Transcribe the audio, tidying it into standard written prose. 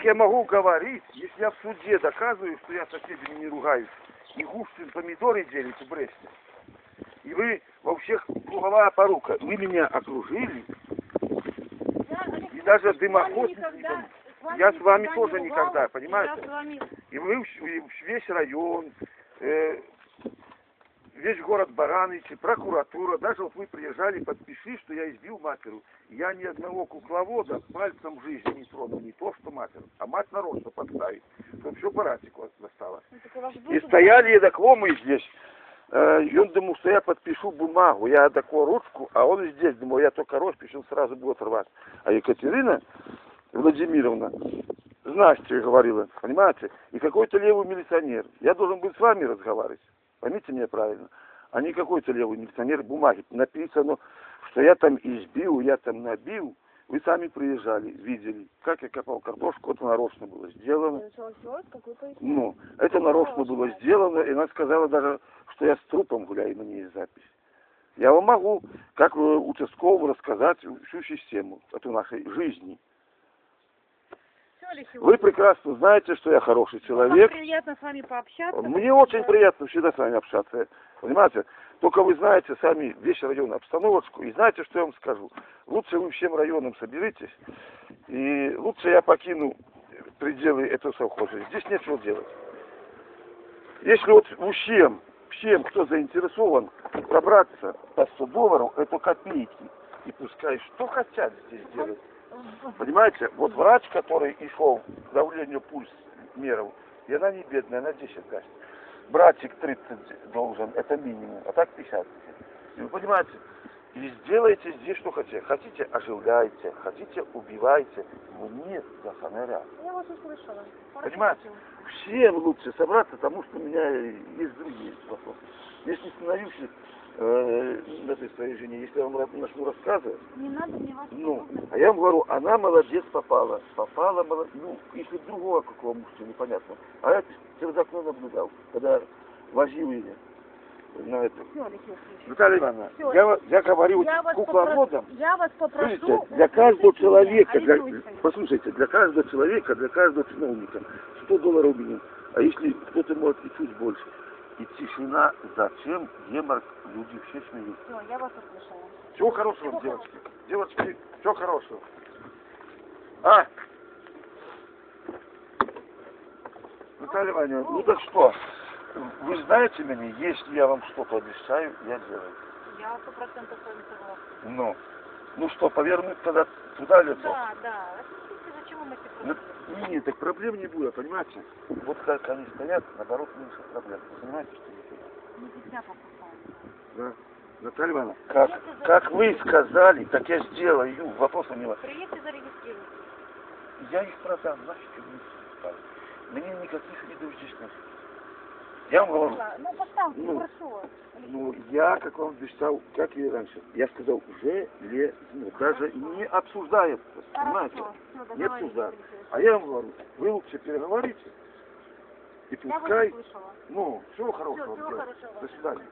Как я могу говорить, если я в суде доказываю, что я с соседями не ругаюсь, и Гущин помидоры делит в Бресте, и вы во всех круговая порука, вы меня окружили, и даже дымоход не помню. Я с вами тоже никогда, понимаете? И вы весь район, весь город Бараничи, прокуратура, даже вот вы приезжали, подпиши, что я избил матеру. Я ни одного кукловода пальцем в жизни не трону, не то что матеру, а мать нарочно подставить, чтобы все паратику досталось. И стояли эдакло мы здесь, и он думал, что я подпишу бумагу, я такую ручку, а он здесь думал, я только роспись, он сразу будет рвать. А Екатерина Владимировна, Настя говорила, понимаете, и какой-то левый милиционер. Я должен быть с вами разговаривать, поймите меня правильно, а не какой-то левый милиционер, бумаги. Написано, что я там избил, я там набил. Вы сами приезжали, видели, как я копал картошку, это нарочно было сделано. Ну, это нарочно было сделано, и она сказала даже, что я с трупом гуляю, на ней запись. Я вам могу, как участковому, рассказать всю систему от нашей жизни. Вы прекрасно знаете, что я хороший человек. Вам приятно с вами пообщаться. Мне очень приятно всегда с вами общаться. Понимаете? Только вы знаете сами весь район обстановочку. И знаете, что я вам скажу? Лучше вы всем районам соберитесь. И лучше я покину пределы этого совхоза. Здесь нечего делать. Если вот всем, кто заинтересован, пробраться по 100 долларов, это копейки. И пускай что хотят здесь делать. Понимаете, вот врач, который и шел к давлению пульс мерил, и она не бедная, она 10 даст. Братик 30 должен, это минимум, а так 50. И вы понимаете, и сделайте здесь что хотите. Хотите оживляйте, хотите убивайте, но нет за фонаря. Я вас услышала. Понимаете, всем лучше собраться, потому что у меня есть другие вопросы. Если становлюсь на этой своей жене, если я вам начну рассказывать, не надо мне вас а я вам говорю, она молодец попала, молодец, если другого какого мужчины, непонятно. А я через окно наблюдал, когда возил ее на это. Наталья Ивановна, я говорю кукловодам, я вас попрошу, слушайте, для каждого человека, послушайте, для каждого человека, для каждого чиновника 100 долларов минимум, а если кто-то может и чуть больше. И тишина, зачем геморрой, люди все смеются. Все, я вас услышала. Всего хорошего, девочки. Девочки, всего хорошего. А? Наталья Ивановна, ну так что? Вы знаете меня, если я вам что-то обещаю, я делаю. Я 100% с вами согласна. Ну что, повернуть тогда туда лицо? Да. Зачем мы эти Нет, так проблем не будет, понимаете? Вот как они стоят, наоборот, меньше проблем. Вы понимаете, что не не нельзя покупать? Да. Наталья Ивановна, как вы сказали, так я сделаю. Вопроса не было. Приедьте зарегистрировать. Я их продам, нафиг не ставлю. Мне никаких видов здесь нет. Я вам говорю. Ну, поставьте, хорошо. Я, как вам обещал, как и раньше, я сказал, железно, даже не обсуждая, понимаете? Не обсуждая. А я вам говорю, вы лучше переговорите, и пускай, всего хорошего. До свидания.